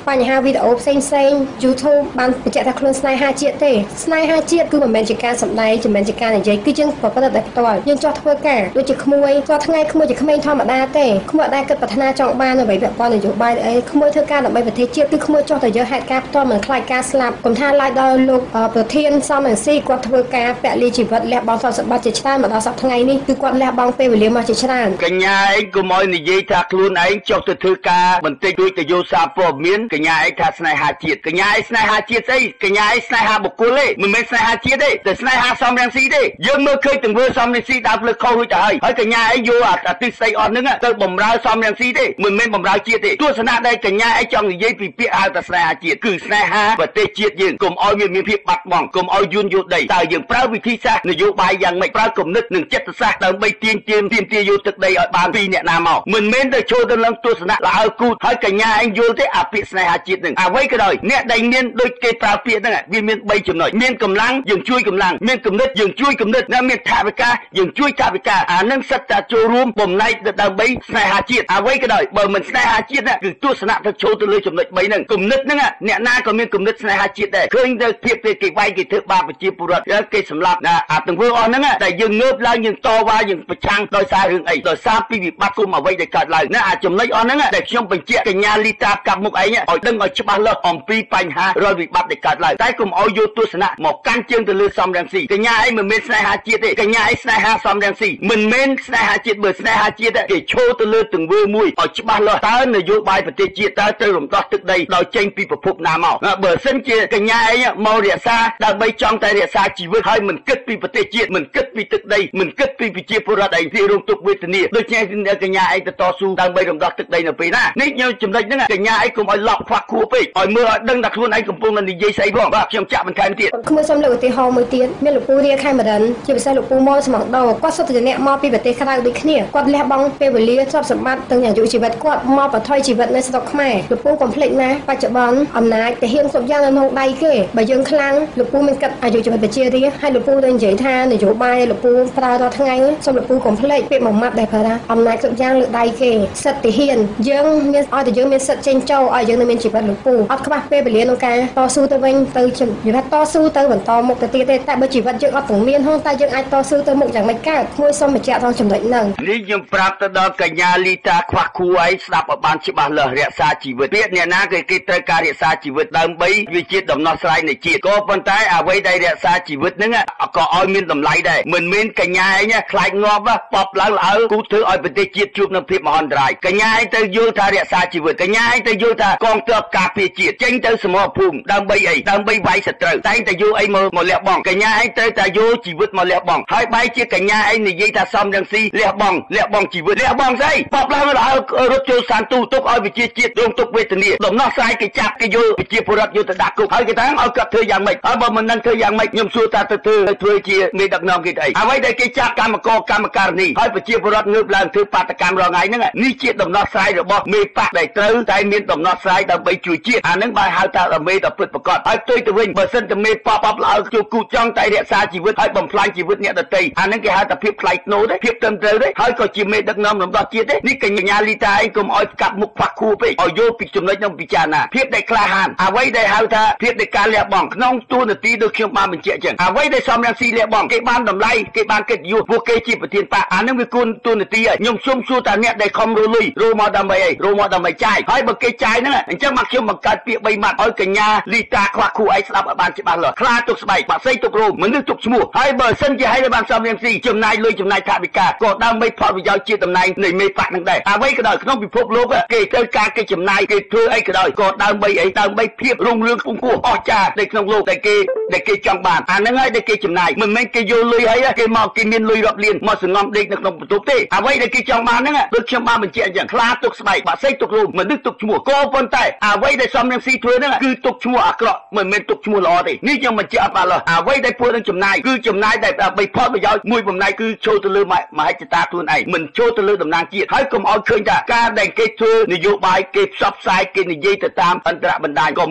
បញ្ហាវីដេអូផ្សេង YouTube បានបញ្ជាក់ថាខ្លួនស្នេហាជាតិទេស្នេហាជាតិគឺមិនមែនជាការសម្ដែងមិនមែនជាការនិយាយគឺយើងប្រព្រឹត្តតែផ្ទាល់យើងចោះធ្វើការដូចជាក្មួយចោះថ្ងៃក្មួយជាក្មេងធម្មតាទេក្មួយដែលគិតប្រាថ្នាចង់បានអ្វីពាក់ព័ន្ធនយោបាយអីក្មួយធ្វើការដើម្បីប្រទេសជាតិគឺក្មួយចោះតែយកហេតុការណ៍ផ្ទាល់មិនខ្លាចការស្លាប់កុំថាឡាយដល់លោកប្រធានសំរងស៊ីគាត់ធ្វើការពលីជីវិតលះបង់ទ្រព្យសម្បត្តិជាច្រើនមកដល់សប្តាហ៍ថ្ងៃនេះគឺគាត់លះបង់ពេលវេលាមកជាច្រើនកញ្ញាឯងកុំឲ្យនិយាយថាខ្លួនឯងចុះទៅធ្វើការបន្តិចដូចទៅយកសារព័ត៌មានកញ្ញាឯងថាស្នេហាជាតិកញ្ញាឯងស្នេហាជាតិស្អីកញ្ញាឯងស្នេហាបុគ្គលទេមិនមែនស្នេហាជាតិទេតែស្នេហាសំរងស៊ីទេយើងមើលឃើញទង្វើសំរងស៊ីដើរផ្លូវខុសរួចទៅហើយកញ្ញាឯងយកអាទិស័យអស់ហ្នឹងទៅបំរើសំរងស៊ីទេមិនមែនបំរើជាតិទេទស្សនៈដែលកញ្ញាឯងចង់និយាយពីពាក្យហៅថាស្នេហាជាតិគឺស្នេហាប្រទេសជាតិយើងកុំឲ្យវាមានភាពបាត់បង់កុំឲ្យយួនយកដីតើយើងប្រើវិធីសាស្ត្រនយោបាយយ៉ាងម៉េចប្រើគំនិតនិងចិត្តសាស្ត្រដើម្បីទាមទារយកទឹកដីឲ្យបានពីអ្នកណាមកមិនមែនទៅចូលទៅនឹងទស្សនៈល្អគូតហើយកញ្ញាឯងយល់ទេអាពាក្យស្នេហាជាតិនឹងអ្វីក៏ដោយអ្នកដែលមានដូចគេប្រើពាក្យហ្នឹងវាមាន3ចំណុចមានកម្លាំងយើងជួយកម្លាំងមានគំនិតយើងជួយគំនិតនិងមានថវិកាយើងជួយថវិកាអានឹងសិតតែចូលរួមបំណែកទៅដើម្បីស្នេហាជាតិអ្វីក៏ដោយបើមិនស្នេហាជាតិគឺទស្សនៈទៅចូលទៅលើចំណុច3ហ្នឹងគំនិតហ្នឹងអ្នកណាក៏មានគំនិតស្នេហាជាតិដែរឃើញទៅភាពគេវាយគេធ្វើបាបប្រជាពលរដ្ឋគេសម្លាប់អាទង្វើអស់ហ្នឹងតែយើងងើបឡើងយើងតវ៉ាយើងប្រឆាំងដោយសាររឿងអីដោយសារពីវិបត្តិគុំអ្វីដែលកើតឡើងណាអាចំណុចអស់ហ្នឹងដែលខ្ញុំបញ្ជាក់កញ្ញាលីតាកាប់មុខឯងឲ្យដឹងឲ្យច្បាស់លាស់អំពីបញ្ហារាល់វិបត្តិដែលកើតឡើងតែកុំឲ្យយកទស្សនៈមកកាន់ជើងទៅលើសំរងស៊ីកញ្ញាឯងមិនមែនស្នេហាជាតិទេកញ្ញាឯងស្នេហាសំរងស៊ីមិនមែនស្នេហាជាតិបើស្នេហាជាតិគេឈោទៅលើទង្វើមួយឲ្យច្បាស់លាស់តើនយោ បាយប្រទេសជាតិតើត្រូវរំដោះទឹកដីដោយចេញពីប្រភពណាមកបើសិនជាកញ្ញាឯងមករក្សាដើម្បីចង់តែរក្សាជីវិតហើយមិនគិតពីប្រទេសជាតិមិនគិតពីទឹកដីមិនគិតពីប្រជាពលរដ្ឋឯងទីរងទុក្ខវេទនាដូចជាកញ្ញាឯងទៅតស៊ូដើម្បីរំដោះទឹកដីនៅពេលណានេះខ្ញុំចំណុចហ្នឹងកញ្ញាឯងកុំឲ្យឡប់ខ្វះខួរពេកឲ្យមើលឲ្យដឹងថាខ្លួនឯងកំពុងនិយាយស្អីផងបាទខ្ញុំចាក់បន្ថែមទៀតខ្ញុំសូមលើកឧទាហរណ៍មួយទៀតមានលោកពូរាខេមរិនជាពិសេសលោកពូម៉ូស្មងដោគាត់សុទ្ធតែអ្នកមកពីប្រទេសក្រៅដូចគ្នាគាត់លះបង់ពេលវេលាទ្រព្យសម្បត្តិទាំងអាយុជីវិតគាត់មកបន្ថយជីវិតនៅស្រុកខ្មែរលោកពូកុំភ្លេចណាបច្ចុប្បន្នអំណាចទាហានគ្រប់យ៉ាងនៅក្នុងដៃគេបើយើងខ្លាំងលោកពូមានកាត់អាយុជីវិតប្រជារាស្ត្រហើយលោកពូទៅនិយាយថានយោបាយលោកពូប្រើរាល់ថ្ងៃសូមលោកពូកុំភ្លេចពាក្យមួយម៉ាត់ដែលប្រើថាអំណាចគ្រប់យ៉ាងលើដៃគេសិទ្ធិទាហានយើងមានឲ្យតែយើងមានសិទ្ធិចេញចូលឲ្យយើងនៅមានជីវិតលោកពូអត់ខ្វះពេលវេលាក្នុងការតស៊ូទៅវិញទៅនិយាយថាតស៊ូទៅបន្តមុខទៅទៀតទេតែបើជីវិតយើងអត់ទាំងមានហងតែយើងអាចតស៊ូទៅមុខយ៉ាងម៉េចកើតមួយសូមបញ្ជាក់ក្នុងចំណុចហ្នឹងនេះខ្ញុំប្រាប់ទៅដល់កញ្ញាលីតាខ្វះខួរឯងស្ដាប់ឲ្យបានច្បាស់លាស់រក្សាជីវិតពាក្យអ្នកណាគេត្រូវការរក្សាជីវិតដើម្បីវាជាដំណោះស្រាយនៃជាតិក៏ប៉ុន្តែអ្វីដែលរក្សាជីវិតហ្នឹងក៏ឲ្យមានតម្លៃដែរមិនមែនកញ្ញាឯងខ្លាចងាប់បបឡើងល្អគូធ្វើឲ្យប្រទេសជាតិជួបនឹងភាពមហន្តរាយកញ្ញាឯងទៅយល់ថារក្សាជីវិតកញ្ញាឯងទៅយល់ថាកងទ័ពការពារជាតិចេញទៅសមរភូមិដើម្បីអីដើម្បីវាយសត្រូវតែងតែយកអីមកលះបង់កញ្ញាឯងត្រូវតែយកជីវិតមកលះបង់ហើយបែរជាកញ្ញាឯងនិយាយថាសំរងស៊ីលះបង់ជីវិតលះបង់ស្អីបបឡើងល្អរត់ចូលសានទូទុកឲ្យប្រជាជាតិរងទុក្ខវេទនាដំណោះស្រាយគេចាប់គេយកប្រជាពលរដ្ឋយកទៅដាក់គុកហើយគេថាឲ្យគាត់ធ្វើយ៉ាងម៉េចហើយបើមិនដឹងធ្វើយ៉ាងម៉េចខ្ញុំសួរថាទៅធ្វើជាមេដឹកនាំគេទៅអីអ្វីដែលគេចាប់កម្មការនីហើយប្រជាពលរដ្ឋងើបឡើងធ្វើបាតកម្មរងថ្ងៃហ្នឹងនេះជាដំណោះស្រាយរបស់មេបកដែលត្រូវតែមានដំណោះស្រាយដើម្បីជួយជាតិអាហ្នឹងបានហៅថាមេដ៏ពិតប្រាកដហើយផ្ទុយទៅវិញបើសិនតែមេបបឡើងជួគូចង់តែរក្សាជីវិតហើយបំផ្លាញជីវិតអ្នកដទៃអាហ្នឹងគេហៅថាភាពថ្លៃថ្នូរទេភាពត្រឹមត្រូវទេហើយក៏ជាមេដឹកនាំរំដោះជាតិទេនេះកញ្ញាលីតាឯងកុំឲ្យកាប់មុខខ្វះខួរពេកឲ្យយកពីចំណុចនោះពិចារណាភាពដែលក្លាហានអ្វីដែលហៅថាភាពនៃការលះបង់ក្នុងទូនាទីដូចខ្ញុំបានបញ្ជាក់ចឹងអ្វីដែលសំរងស៊ីលះបង់គេបានតម្លៃគេបានកិត្តិយសពួកគេជាប្រធានបកអានឹងវាគុណទូនាទីហើយខ្ញុំសុំសួរថាអ្នកដែលខំរលុយរមកដើម្បីអីរមកដើម្បីចាយហើយបើគេចាយហ្នឹងអញ្ចឹងមកខ្ញុំបង្កើតពាក្យ3ម៉ាត់ឲ្យកញ្ញាលីតាខ្វះខួរឯងស្ដាប់ឲ្យបានច្បាស់លាស់ខ្លាទុកស្បែកបាក់សីទុករោមមនុស្សទុកឈ្មោះហើយបើសិនជាឲ្យបានសំរងស៊ីចំណាយលុយចំណាយថវិកាក៏ដើម្បីផលប្រយោជន៍ជាតំណែងនៃមេបកនឹងដែរអ្វីក៏ដោយក្នុងពិភពលោកគេត្រូវការគេចំណាយគេធ្វើអីក៏ដោយក៏ដើម្បីអីដើម្បីភាពរុងរឿងខ្ពង់ខ្ពស់អស្ចារ្យនៅក្នុងលោកដែលគេចង់បានអាហ្នឹងហើយដែលគេចំណាយមិនមែនគេយកលុយហើយគេមកគេមានលុយរាប់លានមកសងំដេកនៅក្នុងបន្ទប់ទេអ្វីដែលគេចង់បានហ្នឹងដូចខ្ញុំបានបញ្ជាក់អញ្ចឹងខ្លាទុកស្បែកបាក់សីទុករោមមនុស្សទុកឈ្មោះក៏ប៉ុន្តែអ្វីដែលសំរងស៊ីធ្វើហ្នឹងគឺទុកឈ្មោះអាក្រក់មិនមែនទុកឈ្មោះល្អទេនេះខ្ញុំបញ្ជាក់អត់បានឡើយអ្វីដែលពួកនឹងចំណាយគឺចំណាយតែដើម្បីផលប្រយោជន៍មួយបំណែកគឺចូលទៅលើមហិច្ឆតាខ្លួនឯងមិនចូលទៅលើតំណាងជាតិហើយកុំឲ្យឃើញថាការដែលគេធ្វើនយោបាយគេផ្សព្វផ្សាយគេនិយាយទៅតាមអន្តរបណ្ដាញក៏ម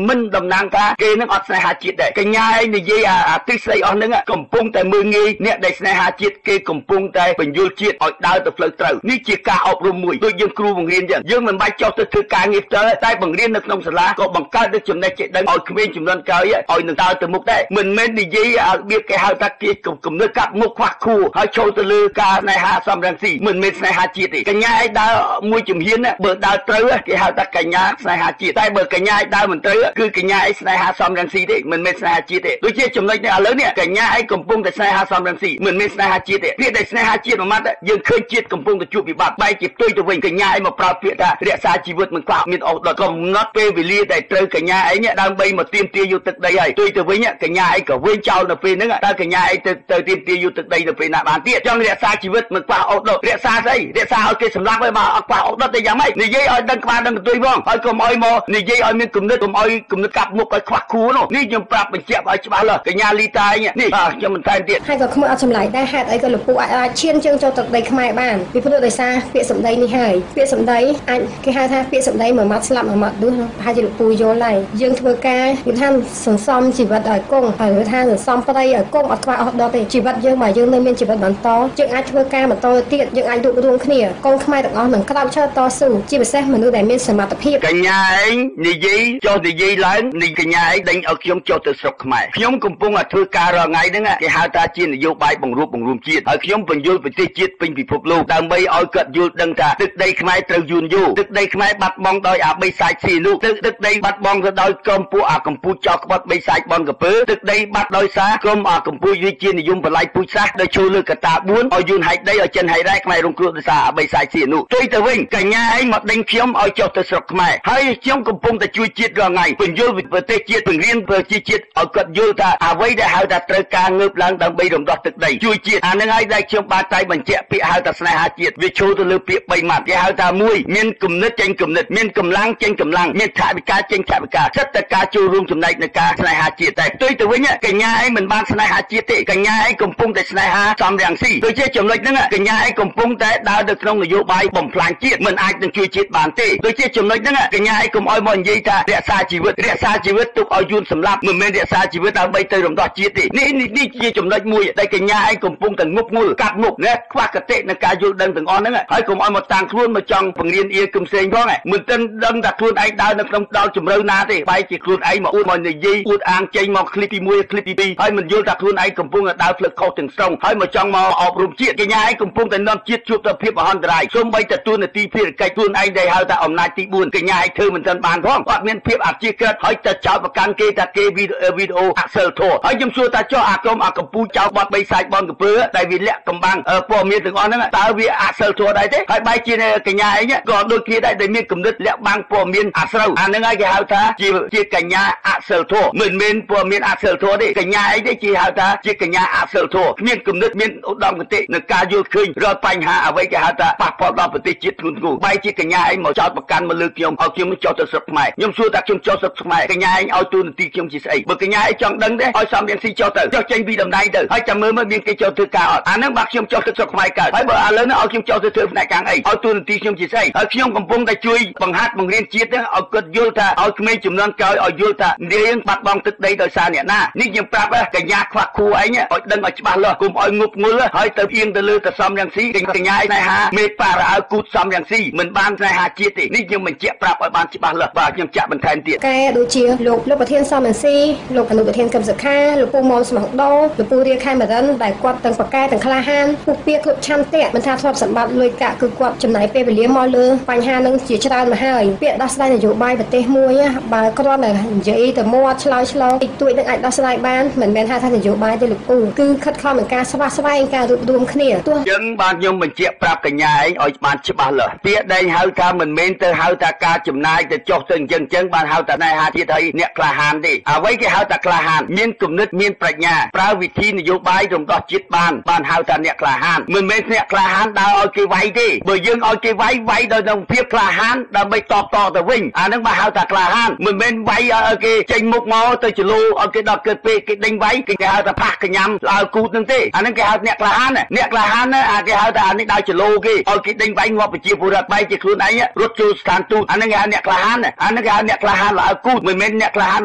ិនតំណាងថាគេនឹងអត់ស្នេហាជាតិដែរកញ្ញាឯងនិយាយអាទិស្ដីអស់ហ្នឹងកំពុងតែមើងងាយអ្នកដែលស្នេហាជាតិគេកំពុងតែបញ្យល់ជាតិឲ្យដើរទៅផ្លូវត្រូវនេះជាការអប់រំមួយដូចយើងគ្រូបង្រៀនចឹងយើងមិនបាច់ចុះទៅធ្វើការងារផ្ទាល់តែបង្រៀននៅក្នុងសាលាក៏បង្កើតនូវចំណេះចេះដឹងឲ្យក្មេងជំនាន់ក្រោយឲ្យនឹងដើរទៅមុខដែរមិនមែននិយាយរបៀបគេហៅថាគេគំនិតកាប់មុខខ្វះខួរហើយចូលទៅលើការស្នេហាសំរងស៊ីមិនមែនស្នេហាជាតិទេកញ្ញាឯងដើរមួយជំហានបើដើរត្រូវគេហៅថាកញ្ញាស្នេហាជាតិតែបើកញ្ញាឯងដើរមិនត្រូវគឺកញ្ញាឯងស្នេហាសំរងស៊ីទេមិនមែនស្នេហាជាតិទេដូចជាចំណុចនេះឥឡូវនេះកញ្ញាឯងកំពុងតែស្នេហាសំរងស៊ីមិនមែនស្នេហាជាតិទេពាក្យដែលស្នេហាជាតិមួយម៉ាត់យើងឃើញជាតិកំពុងតែជួបវិបត្តិបែរជាផ្ទុយទៅវិញកញ្ញាឯងមកប្រើពាក្យថារក្សាជីវិតមិនខ្វះមានអស់ដល់កំណត់ពេលវេលាដែលត្រូវកញ្ញាឯងដើម្បីមកទាមទារយកទឹកដីហើយផ្ទុយទៅវិញកញ្ញាឯងក៏វិញចោលនៅពេលហ្នឹងតើកញ្ញាឯងទៅទាមទារយកទឹកដីនៅពេលណាបានទៀតចង់រក្សាជីវិតមិនខ្វះអស់ដល់រក្សាស្អីរក្សាឲ្យគេសម្លាប់ឲ្យមកអត់ខ្វះអស់ដល់តែយ៉ាងម៉េចនិយាយឲ្យដឹងក្បាលដឹងកន្ទុយផងហើយកុំឲ្យមកនិយាយឲ្យមានគំនិតកុំឲ្យគំនិតកាប់មុខឲ្យខ្វះខួរនោះនេះខ្ញុំប្រាប់បញ្ជាក់ឲ្យច្បាស់លាស់កញ្ញាលីតាឯងនេះខ្ញុំមិនតែទៀតហើយក៏ខ្ញុំអត់ចម្លែកដែរហេតុអីក៏លោកពូអាចឈានជើងចូលទឹកដីខ្មែរបានពីព្រោះដោយសារពាក្យសម្ដីនេះហើយពាក្យសម្ដីអាចគេហៅថាពាក្យសម្ដីមួយម៉ាត់ស្លាប់មួយម៉ាត់ដួសប្រហែលជាលោកពូយល់ហើយយើងធ្វើការគឺថាសន្សំជីវិតឲ្យគង់ហើយថាសន្សំប្រៃឲ្យគង់អត់ខ្វះអស់ដល់ទេជីវិតយើងបើយើងនៅមានជីវិតបន្តយើងអាចធ្វើការបន្តទៀតយើងអាចរួបរวมគ្នាកូនខ្មែរទាំងអស់នឹងក្រោកឈរតស៊ូជាពិសេសមនុស្សដែលមានសមត្ថភាពកញ្ញាឯងនិយាយចុះនិយាយឡើងនេះកញ្ញាឯងដេញឲ្យខ្ញុំចុះទៅស្រុកខ្មែរខ្ញុំកំពុងតែធ្វើការរាល់ថ្ងៃហ្នឹងគេហៅថាជានយោបាយបង្រួបបង្រួមជាតិហើយខ្ញុំបញ្យល់ប្រទេសជាតិពេញពិភពលោកដើម្បីឲ្យគាត់យល់ដឹងថាទឹកដីខ្មែរត្រូវយួនយោទឹកដីខ្មែរបាត់បង់ដោយអាបិសាចស៊ីនោះទឹកដីបាត់បង់ទៅដោយក្រុមពួកអាកម្ពុជាចោលក្បត់បិសាចបនកំពើទឹកដីបាត់ដោយសារក្រុមអាកម្ពុជាវិជានិយមបល័យពូជសាសដែលចូលលើកតា4ឲ្យយួនហែកដីឲ្យចិនហែករ៉ែខ្មែររងគ្រោះដោយសារអាបិសាចស៊ីនោះផ្ទុយទៅវិញកញ្ញាឯង មកដេញខ្ញុំឲ្យចុះទៅស្រុកខ្មែរហើយខ្ញុំកំពុងតែជួយជាតិរាល់ថ្ងៃពន្យល់ប្រទេសជាតិពង្រៀនប្រជាជាតិឲ្យគាត់យល់ថាអ្វីដែលហៅថាត្រូវការងើបឡើងដើម្បីរំដោះទឹកដីជួយជាតិអានឹងហើយដែលខ្ញុំបានតែបញ្ជាក់ពាក្យហៅថាស្នេហាជាតិវាចូលទៅលើពាក្យ3ម៉ាត់គេហៅថា1មានគំនិតចេញគំនិតមានកម្លាំងចេញកម្លាំងមានថវិកាចេញថវិកាសិតតែការចូលរួមចំណែកในការស្នេហាជាតិតែផ្ទុយទៅវិញកញ្ញាឯងមិនបានស្នេហាជាតិទេកញ្ញាឯងកំពុងតែស្នេហាសំរងស៊ីដូចជាចំណុចហ្នឹងកញ្ញាឯងកំពុងតែដើរទៅក្នុងនយោបាយបំផ្លាញជាតិមិនអាចនឹងជួយជាតិបានទេដូចជាចំណុចហ្នឹងកញ្ញាឯងកុំឲ្យមកនិយាយថារក្សាជីវិតទុកឲ្យយួនសម្លាប់មិនមែនរក្សាជីវិតដើម្បីទៅរំដោះជាតិទេនេះជាចំណុចមួយដែលកញ្ញាឯងកំពុងតែងប់ងល់កាត់មុខណាខ្វះកតិនៃការយល់ដឹងទាំងអស់ហ្នឹងហើយកុំឲ្យមកតាំងខ្លួនមកចង់បង្រៀនអៀគឹមផ្សេងផងមិនទាន់ដឹងថាខ្លួនឯងដើរនៅក្នុងដល់ជំរឿណាទេបែរជាខ្លួនឯងមកអួតមកនិយាយអួតអាងចេញមកคลิปទី1คลิปទី2ហើយមិនយល់ថាខ្លួនឯងកំពុងតែដើរផ្លូវខុសទាំងស្រុងហើយមកចង់មកអប់រំជាតិកញ្ញាឯងកំពុងតែនាំជាតិជួបទៅភាពអហន្តរាយសូម្បីតែទួលនីតិភារកិច្ចខ្លួនឯងដែលហៅថាអំណាចទី4កញ្ញាឯងធ្វើមិនទាន់បានផងអត់មានភាពអជាក្រិតហើយទៅចោទប្រកាន់គេថាគេវីដេអូអសិលធម៌ហើយខ្ញុំសួរថាចុះអាក្រុមអាកំពូចោលបាត់បីសាច់បនកំពើដែលវាលាក់កំបាំងព័ត៌មានទាំងអស់ហ្នឹងតើវាអសិលធម៌ដែរទេហើយបែរជាកញ្ញាឯងក៏ដូចគ្នាដែរដែលមានគំនិតលាក់បាំងព័ត៌មានអាស្រូវអាហ្នឹងហើយគេហៅថាជាកញ្ញាអសិលធម៌មិនមែនព័ត៌មានអសិលធម៌ទេកញ្ញាឯងទេគេហៅថាជាកញ្ញាអសិលធម៌គ្មានគំនិតមានឧត្តមគតិនៅការយល់ឃើញរាល់បញ្ហាអ្វីគេហៅថាប៉ះពាល់ដល់ប្រទេសជាតិធ្ងន់ធ្ងរបែរជាកញ្ញាឯងមកចោទប្រកាន់មកលើខ្ញុំឲ្យខ្ញុំចោទទៅស្រុកខ្មែរខ្ញុំសួរថាខ្ញុំចោទស្រុកខ្មែរកញ្ញាឯងឲ្យទូនាទីខ្ញុំជាស្អីបើកញ្ញាឯងចង់ដឹងទេឲ្យសំរៀងស៊ីចោទទៅចោះចេញពីតំណែងទៅហើយចាំមើលមានគេចោទធ្វើការអត់អាហ្នឹងបាទខ្ញុំចោទទៅស្រុកខ្មែរកើតហើយបើឥឡូវនេះឲ្យខ្ញុំចោទទៅធ្វើផ្នែកខាងអីឲ្យទូនាទីខ្ញុំជាស្អីហើយខ្ញុំកំពុងតែជួយបង្ហាត់បង្រៀនជាតិហ្នឹងឲ្យគាត់យល់ថាឲ្យក្មេងជំនាន់ក្រោយឲ្យយល់ថារៀងបាត់បង់ទឹកដីដោយសារអ្នកណានេះខ្ញុំប្រាប់កញ្ញាខ្វះគូឯងឲ្យដឹងឲ្យច្បាស់លាស់កុំឲ្យងប់ងល់ហើយទៅអៀងទៅលើតសំរងស៊ីកញ្ញាឯងហាមេប៉ារអើគូតសំរងស៊ីមិនបានស្នេហាជាតិទេនេះខ្ញុំបញ្ជាក់ប្រាប់ឲ្យបានច្បាស់លាស់បាទខ្ញុំចាក់បន្ថែមទៀតកែដូចជាលោកប្រធានសំរងស៊ីលោកអនុប្រធានគឹមសុខាលោកពូមុំស្មោះដោលោកពូរាខេមរិនដែលគាត់ទាំងប្រកែទាំងក្លាហានពុះពៀគ្រប់ឆន្ទៈមិនថាទ្រព្យសម្បត្តិលុយកាក់គឺគាត់ចំណាយពេលវេលាមកលើបញ្ហានឹងជាច្រើនមកហើយពាក្យដោះស្រាយនយោបាយប្រទេសមួយបើគ្រាន់តែនិយាយទៅមាត់ឆ្លើយឆ្លងតិចតួចនឹងអាចដោះស្រាយបានមិនមែនថានយោបាយទេលោកពូគឺខិតខំនឹងការស្វាស្វែងការរួបរวมគ្នាទោះចឹងបានខ្ញុំបញ្ជាក់ប្រាប់កញ្ញាឯងឲ្យបានច្បាស់លាស់ពាក្យដែលហៅថាមិនមែនទៅហៅថាការចំណាយទៅចុះទៅអញ្ចឹងបានហៅថាណែហាជាតិឲ្យអ្នកក្លាហានទេអ្វីគេហៅថាក្លាហានមានគំនិតមានប្រាជ្ញាប្រើវិធីនយោបាយរំដោះជាតិបានហៅថាអ្នកក្លាហានមិនមែនអ្នកក្លាហានដើរឲ្យគេវាយទេបើយើងឲ្យគេវាយដោយនឹងភាពក្លាហានដើម្បីតបតទៅវិញអានឹងបានហៅថាក្លាហានមិនមែនវាយឲ្យគេចេញមុខមកទៅចលោឲ្យគេដល់កើតពេលគេដេញវាយគេហៅថាប៉ះកញ្ញាំឲ្យគូតនឹងទេអានឹងគេហៅអ្នកក្លាហានអ្នកក្លាហានអាគេហៅថាអានេះដល់ចលោគេឲ្យគេដេញវាយងាប់ប្រជាពលរដ្ឋបែរជាខ្លួនឯងរត់ចូលស្ថានទូតអានឹងគេហៅអ្នកក្លាហានអានឹងគេហៅអ្នកក្លាហានឲ្យគូតមិនមែនអ្នកក្លាហាន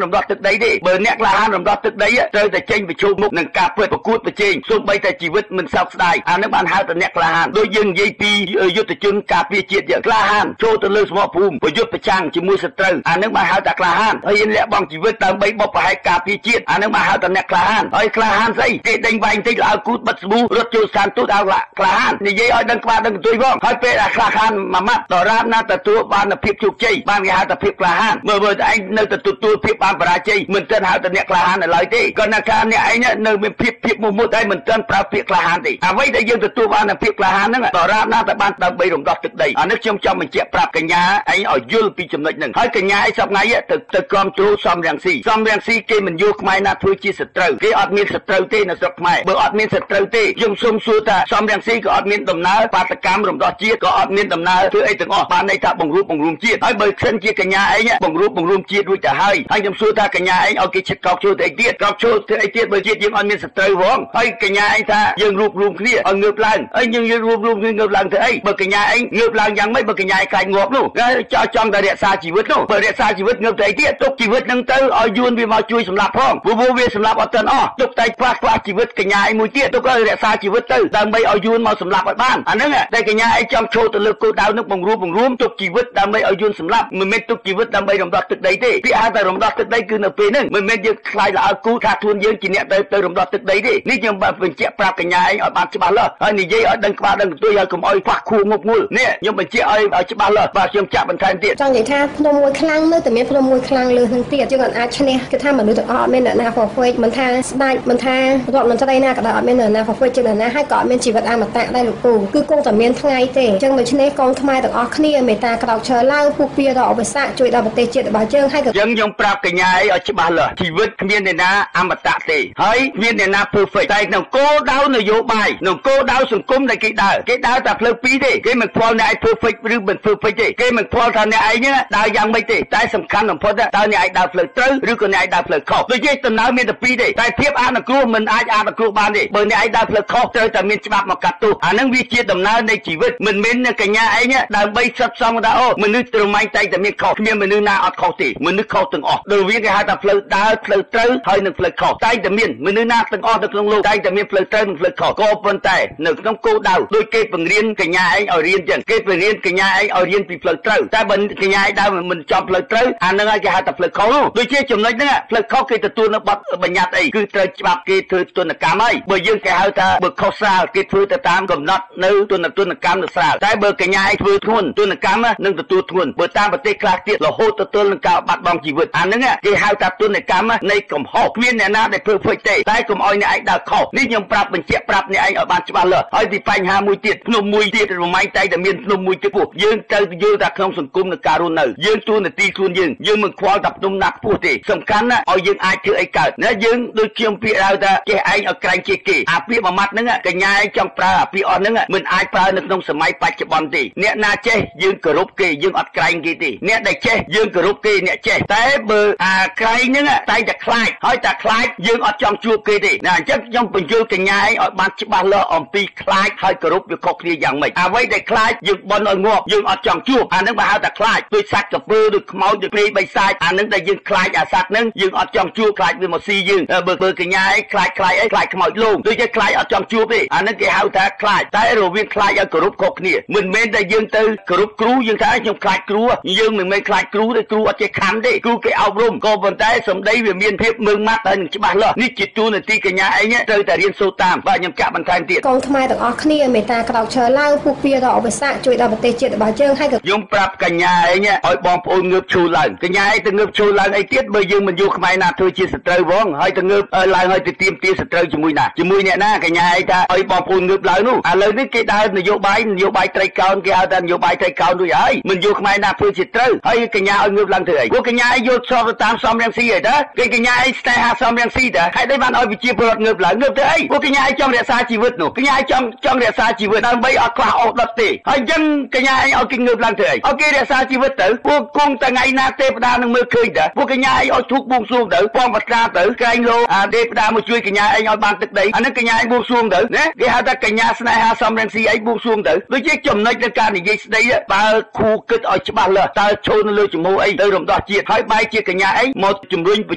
រំដោះទឹកដីទេបើអ្នកក្លាហានរំដោះទឹកដីត្រូវតែចេញប្រជុំមុខនឹងការប្រកួតប្រជែងសូម្បីតែជីវិតមិនសោកស្ដាយអានឹងបានហៅថាអ្នកក្លាហានដូចយើងនិយាយពីយុទ្ធជនការពារជាតិក្លាហានចូលទៅលើសមរភូមិប្រយុទ្ធប្រឆាំងជាមួយសត្រូវអានឹងបានហៅថាក្លាហានហើយលះបង់ជីវិតដើម្បីបុព្វហេតុការពារជាតិអានឹងបានហៅថាអ្នកក្លាហានហើយក្លាហានស្អីគេដេញវាយបន្តិចឲ្យគូតបិទស្ប៊ូរត់ចូលស្ថានទូតឲ្យក្លាហាននិយាយឲ្យដឹងក្បាលដឹងកន្ទុយផងហើយពេលអាក្លាហានមួយម៉ាត់ដរាបណាទទួលបានភាពជោគជ័យបានគេហៅថាភាពក្លាហានមើលតែឯងនៅតែទទួលភាពបានបរាជ័យមិនទាន់ហៅថាអ្នកក្លាហាននៅឡើយទេក៏ណាការអ្នកឯងនៅមានភាពមុខមុតតែមិនទាន់ប្រើពាក្យក្លាហានទេអ្វីដែលយើងទទួលបានភាពក្លាហានហ្នឹងដរាបណាតែបានដើម្បីរំដោះទឹកដីអានេះខ្ញុំចង់បញ្ជាក់ប្រាប់កញ្ញាឯងឲ្យយល់ពីចំណុចហ្នឹងហើយកញ្ញាឯងសប្ងៃទៅគ្រប់គ្រងសំរងស៊ីគេមិនយកខ្មែរណាធ្វើជាសត្រូវគេអត់មានសត្រូវទេនៅស្រុកខ្មែរបើអត់មានសត្រូវទេខ្ញុំសូមសួរថាសំរងស៊ីក៏អត់មានដំណើរបាតកម្មរំដោះជាតិក៏អត់មានដំណើរធ្វើអីទាំងអស់បានន័យថាបង្រួមជាតិហើយបើសិនជាកញ្ញាឯងបង្រួមជាតិរួចទៅហើយខ្ញុំសួរថាកញ្ញាឯងឲ្យគេឈិតកោកចូលទៅអីទៀតកោកចូលធ្វើអីទៀតបើជាតិយើងអត់មានសត្រូវផងហើយកញ្ញាឯងថាយើងរួមគ្នាឲ្យងើបឡើងហើយយើងរួមគ្នាងើបឡើងទៅអីបើកញ្ញាឯងងើបឡើងយ៉ាងម៉េចបើកញ្ញាឯងខ្លាចងាប់នោះគេចង់តែរក្សាជីវិតនោះបើរក្សាជីវិតងើបទៅអីទៀតទុកជីវិតនឹងទៅឲ្យយួនវាមកជួយសម្លាប់ផងព្រោះវាសម្លាប់អត់ទាន់អស់ទុកតែខ្វះជីវិតកញ្ញាឯងមួយទៀតទុកឲ្យរក្សាជីវិតទៅដើម្បីឲ្យយួនមកសម្លាប់ឲ្យបានអាហ្នឹងតែកញ្ញាឯងចង់ចូលទៅលើគោលដៅនឹងបង្រួមទុកជីវិតដើម្បីឲ្យយួនសម្លាប់មិនមែនទុកជីវិតដើម្បីរំដោះទឹកដីទេពាក្យហៅថារំដោះទឹកដីគឺនៅពេលហ្នឹងមិនមែនយើងខ្លាចឲ្យគូថាខ្លួនយើងជាអ្នកទៅរំដោះទឹកដីទេនេះខ្ញុំបានបញ្ជាក់ប្រាប់កញ្ញាឯងឲ្យបានច្បាស់លាស់ហើយនិយាយឲ្យដឹងក្បាលដឹងកន្ទុយឲ្យកុំឲ្យខ្វះខួងប់ងល់នេះខ្ញុំបញ្ជាក់ឲ្យច្បាស់លាស់បាទខ្ញុំចាក់បន្ថែមទៀតចង់និយាយថាភ្នំមួយខ្លាំងនៅតែមានភ្នំមួយខ្លាំងលើនឹងទៀតយើងអាចឈ្នះគឺថាមនុស្សទាំងអស់អត់មានអ្នកណាហ្វហ្វេកមិនថាស្ដេចមិនថារដ្ឋមន្ត្រីណាក៏ដោយអត់មានអ្នកណាហ្វហ្វេកជាអ្នកណាហើយក៏អត់មានជីវិតអមតៈដែរលោកពូគឺគង់តែមានថ្ងៃទេអញ្ចឹងដូច្នេះកងខ្មែរទាំងអ អស់គ្នាមេត្តាក្រោកឈរឡើងពុះពៀរដល់ឧបសគ្គជួយដល់ប្រទេសជាតិរបស់យើងហើយក៏យើងខ្ញុំប្រាប់កញ្ញាឲ្យច្បាស់លាស់ជីវិតគ្មានអ្នកណាអមតៈទេហើយគ្មានអ្នកណា perfect តែក្នុងគោលដៅនយោបាយក្នុងគោលដៅសង្គមដែលគេដើរតែផ្លូវពីរទេគេមិនខ្វល់អ្នកឯង perfect ឬមិន perfect ទេគេមិនខ្វល់ថាអ្នកឯងដើរយ៉ាងម៉េចទេតែសំខាន់បំផុតតើអ្នកឯងដើរផ្លូវត្រូវឬក៏អ្នកឯងដើរផ្លូវខុសដូចជាដំណើរមានតែពីរទេតែភាពអនុគ្រោះមិនអាចអនុគ្រោះបានទេបើអ្នកឯងដើរផ្លូវខុសត្រូវតែមានច្បាប់មកកាត់ទោសអានឹងវាជាដំណើរនៃជីវិតមិនមែនកញ្ញាឯងដើម្បីសិតសំថាអូមនុស្សត្រម៉ែងតែមានខុសគ្មានមនុស្សណាអត់ខុសទេមនុស្សខុសទាំងអស់ដូចវាគេហៅថាផ្លូវដើរផ្លូវត្រូវហើយនឹងផ្លូវខុសតែតែមានមនុស្សណាទាំងអស់នៅក្នុងលោកតែតែមានផ្លូវត្រូវនិងផ្លូវខុសក៏ប៉ុន្តែនៅក្នុងគោលដៅដូចគេបង្រៀនកញ្ញាឯងឲ្យរៀនចឹងគេបង្រៀនកញ្ញាឯងឲ្យរៀនពីផ្លូវត្រូវតែបើកញ្ញាឯងដើរមិនចំផ្លូវត្រូវអានឹងគេហៅថាផ្លូវខុសដូចជាចំណុចហ្នឹងផ្លូវខុសគេទទួលនៅបទបញ្ញត្តិអីគឺត្រូវច្បាប់គេធ្វើទណ្ឌកម្មហើយបើយើងគេហៅថាបើខុសស្រាលគេធ្វើទៅតាមកំណត់នៅទណ្ឌកម្មនៅស្រាលតែបើកញ្ញាឯងធ្វើធ្ងន់ទណ្ឌកម្មនឹងទទួលធ្ងន់បើតាមប្រទេសខ្លះទៀតរហូតទទួលនឹងការបាត់បង់ជីវិតអាហ្នឹងគេហៅថាទណ្ឌកម្មនៃកំហុសគ្មានអ្នកណាដែលធ្វើពេចទេតែកុំឲ្យអ្នកឯងដើរខុសនេះខ្ញុំប្រាប់បញ្ជាក់ប្រាប់អ្នកឯងឲ្យបានច្បាស់លាស់ហើយទីបញ្ហាមួយទៀតភ្នំមួយទៀតរំងាយតែមានភ្នំមួយទៀតពោះយើងត្រូវយល់ថាក្នុងសង្គមនឹងការរស់នៅយើងទួនាទីខ្លួនយើងមិនខ្វល់តែភ្នំណាខ្ពស់ទេសំខាន់ណាឲ្យយើងអាចធ្វើអីកើតណាយើងដូចខ្ញុំពាក្យហៅថាចេះឯងឲ្យក្រែងជាគេអាពាក្យមួយម៉ាត់ហ្នឹងកញ្ញាឯងចង់ប្រើអាពាក្យអស់ហ្នឹងមិនអាចប្រើនៅក្នុងសម័យបច្ចុប្បន្នទេអ្នកណាចេះយើងគោរពគេយើងអត់ក្រែងគេទេអ្នកដែលចេះយើងគោរពគេអ្នកចេះតែបើអាក្រែងហ្នឹងតែតែខ្លាចហើយតែខ្លាចយើងអត់ចង់ជួបគេទេណាអញ្ចឹងខ្ញុំបញ្យល់កញ្ញាឯងឲ្យបានច្បាស់លាស់អំពីខ្លាចហើយគោរពវាខុសគ្នាយ៉ាងម៉េចអ្វីដែលខ្លាចយើងបន់ឲ្យងាប់យើងអត់ចង់ជួបអាហ្នឹងបើហៅថាខ្លាចដូចសត្វក្រពើដូចខ្មោចដូចព្រាយបិសាចអាហ្នឹងដែលយើងខ្លាចអាសត្វហ្នឹងយើងអត់ចង់ជួបខ្លាចវាមកស៊ីយើងបើកញ្ញាឯងខ្លាចអីខ្លាចខ្មោចលោងដូចជាខ្លាចអត់ចង់ជួបទេអាហ្នឹងគេហៅថាខ្លាចតែរវាងខ្លាចឲ្យគោរពខុសគ្នាមិនមែនតែយើងទៅគោរពគ្រូយើងថាខ្ញុំខ្លាចគ្រូយើងមិនមែនខ្លាចគ្រូទេគ្រូអត់ចេះខំទេគ្រូគេអប់រំក៏ប៉ុន្តែសម្ដីវាមានភាពមើងម៉ាត់ហើយនឹងច្បាស់លាស់នេះជាទូនាទីកញ្ញាឯងត្រូវតែរៀនសូត្រតាមបាទខ្ញុំកាក់បន្ថែមទៀតកងខ្មែរទាំងអស់គ្នាមេត្តាក្រោកឈរឡើងពុះពៀរដល់ឧបសគ្គជួយដល់ប្រទេសជាតិរបស់យើងហើយក៏ខ្ញុំប្រាប់កញ្ញាឯងឲ្យបងប្អូនងើបឈរឡើងកញ្ញាឯងទៅងើបឈរឡើងអីទៀតបើយើងមិនយកខ្មែរណាធ្វើជាសត្រូវហ្មងហើយទៅងើបឡើងហើយទៅទៀមទាសត្រូវជាមួយអ្នកណាកញ្ញាឯងថាឲ្យបងប្អូនងើបឡើងនោះឥឡូវនេះគេដើរនយោបាយត្រីកោណគេហៅថានយោបាយត្រីកោណរួចហើយមិនយកខ្មែរណាធ្វើជាត្រូវហើយកញ្ញាឲ្យងើបឡើងធ្វើអីពួកកញ្ញាឯងយកស្របទៅតាមសំរងស៊ីហីតាគេកញ្ញាឯងស្នេហាសំរងស៊ីតាហេតុអីបានឲ្យប្រជាពលរដ្ឋងើបឡើងងើបទៅអីពួកកញ្ញាឯងចង់រក្សាជីវិតនោះកញ្ញាឯងចង់រក្សាជីវិតដើម្បីអត់ខ្វះអស់ដុតទេហើយអញ្ចឹងកញ្ញាឯងឲ្យគេងើបឡើងធ្វើអីឲ្យគេរក្សាជីវិតទៅពួកគង់ថ្ងៃណាទេវតានឹងមើលឃើញតាពួកកញ្ញាឯងឲ្យធូបបួងសួងទៅពងបត្រាទៅក្រែងលោទេវតាមកជួយកញ្ញាឯងឲ្យបានទឹកដីអានឹងកញ្ញាឯងបួងសួងទៅណាគេហៅថាកញ្ញាស្នេហាសំរងស៊ីឯងបួងសួងទៅដូចជាចំណុចនៃការនិយាយស្ដីបើគូគិតឲ្យច្បាស់លាស់តើឈរនៅលើចំហអីទៅរំដោះជាតិហើយបែរជាកញ្ញាឯងមកជំរុញប្រ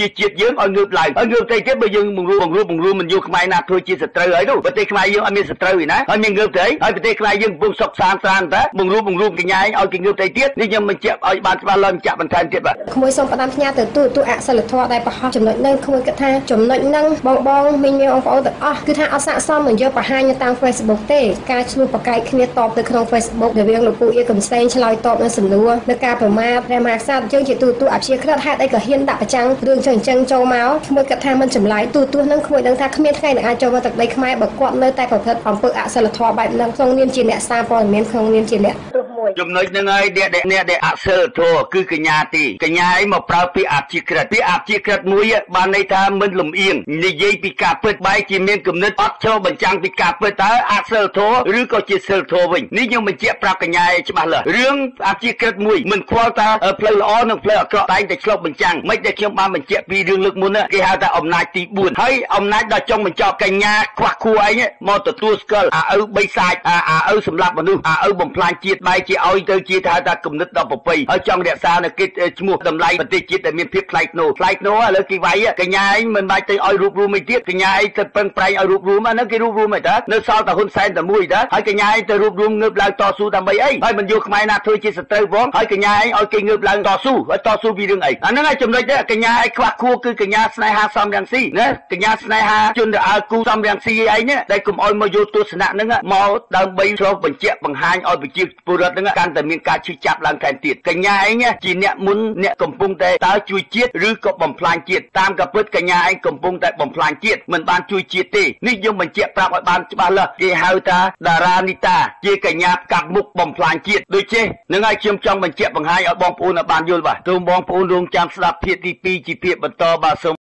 ជាជាតិយើងឲ្យងើបឡើងហើយងើបទៅទៀតបើយើងបង្រួបមិនយកខ្មែរណាធ្វើជាសត្រូវហើយនោះប្រទេសខ្មែរយើងអត់មានសត្រូវទេណាហើយមានងើបទៅហើយប្រទេសខ្មែរយើងកំពុងសុខសាន្តត្រានតើបង្រួបកញ្ញាឯងឲ្យគេងើបទៅទៀតនេះខ្ញុំបញ្ជាក់ឲ្យបានច្បាស់លាស់បញ្ជាក់បន្ថែមទៀតបាទក្មួយសូមផ្ដាំផ្ញើទៅទូអសិលធម៌ដែលប្រហោះចំណុចហ្នឹងក្មួយគិតថាចំណុចហ្នឹងបងមីងបងប្អូនទាំងអស់គឺថាអត់ស័ក្តិសមនឹងយកបង្ហាញនៅតាម Facebook ទេការឆ្លោះប្រកែកគ្នាតបទៅក្នុង Facebook រវាងលោកពូអៀកំសែងឆ្លើយតបនឹងសំណួរនៅការប្រមាថព្រះមហាក្សត្រយើងជាទូអព្យាក្រឹតហេតុអីក៏ហ៊ានដាក់ប្រចាំងរឿងចឹងចូលមកក្មួយគិតថាមិនចម្លែកទូហ្នឹងក្មួយដឹងថាគ្មានថ្ងៃនឹងអាចចូលមកទឹកដីខ្មែរបើគាត់នៅតែប្រព្រឹត្តអំពើអសិលធម៌បែបហ្នឹងក្នុងនាមជាអ្នកសារព័ត៌មានក្នុងនាមជាអ្នកទោះមួយចំណុចហ្នឹងហើយអ្នកដែលអសិលធម៌គឺកញ្ញាទីកញ្ញាឯងមកប្រើពាក្យអព្យាក្រឹតពាក្យអព្យាក្រឹតមួយបានន័យថាមិនលំអៀងនិយាយពីការពិតបែរជាមានគំនិតអត់ចូលបញ្ចាំងពីការពិតតើអសិលធម៌ឬក៏ជាសិលធម៌វិញនេះខ្ញុំបញ្ជាក់ប្រាប់កញ្ញាឯងច្បាស់លាស់រឿងអព្យាក្រឹតមួយមិនខ្វល់តើផ្លូវល្អនិងផ្លូវអាក្រក់តែតែឆ្លុះបញ្ចាំងមិនដែលខ្ញុំបានបញ្ជាក់ពីរឿងលើកមុនគេហៅថាអំណាចទី4ហើយអំណាចដល់ចុងបញ្ចប់កញ្ញាខ្វះខួរឯងមកទទួលស្គាល់អាឪបីសាច់អាឪសម្លាប់មនុស្សអាឪបំផ្លាញជាតិបែរជាឲ្យទៅជាថាគំនិតដល់ប្រពៃហើយចង់រក្សានៅកិច្ចឈ្មោះតម្លៃប្រទេសជាតិដែលមានភាពថ្លៃថ្នូរឥឡូវគេវាយកញ្ញាឯងមិនបាច់ទៅឲ្យរូបរួមអីទៀតកញ្ញាឯងទៅពឹងប្រែងឲ្យរូបរួមហ្នឹងគេរូបរួមអីតានៅសល់តែហ៊ុនសែនតែមួយតាហើយកញ្ញាឯងទៅរូបរួមងើបឡើងតស៊ូដើម្បីអីហើយមិនយកខ្មែរណាធ្វើជាសត្រូវផងហើយកញ្ញាឯងឲ្យគេងើបឡើងតស៊ូហើយតស៊ូពីរឿងអីអាហ្នឹងឯងចំណុចដែរកញ្ញាឯងខ្វះខួរគឺកញ្ញាស្នេហាសំរងស៊ីណាកញ្ញាស្នេហាជនរអើគូសំរងស៊ីឯងដែលកុំឲ្យមកយកទស្សនៈហ្នឹងមកដើម្បីឆ្លុះបញ្ជាក់បង្ហាញឲ្យប្រជាពលរដ្ឋហ្នឹង ងកាន់តែមានការឈឺចាប់ឡើងថែមទៀតកញ្ញាឯងជាអ្នកមុនអ្នកកំពុងតែតើជួយជាតិឬក៏បំផ្លាញជាតិតាមកាពិតកញ្ញាឯងកំពុងតែបំផ្លាញជាតិមិនបានជួយជាតិទេនេះយើងបញ្ជាក់ប្រាប់ឲ្យបានច្បាស់លាស់គេហៅថាតារានីតាជាកញ្ញាកាប់មុខបំផ្លាញជាតិដូចចេះនឹងឲ្យខ្ញុំចង់បញ្ជាក់បង្ហាញឲ្យបងប្អូនបានយល់បាទសូមបងប្អូនរងចាំស្ដាប់ភាគទី2ជាភាគបន្តបាទសូម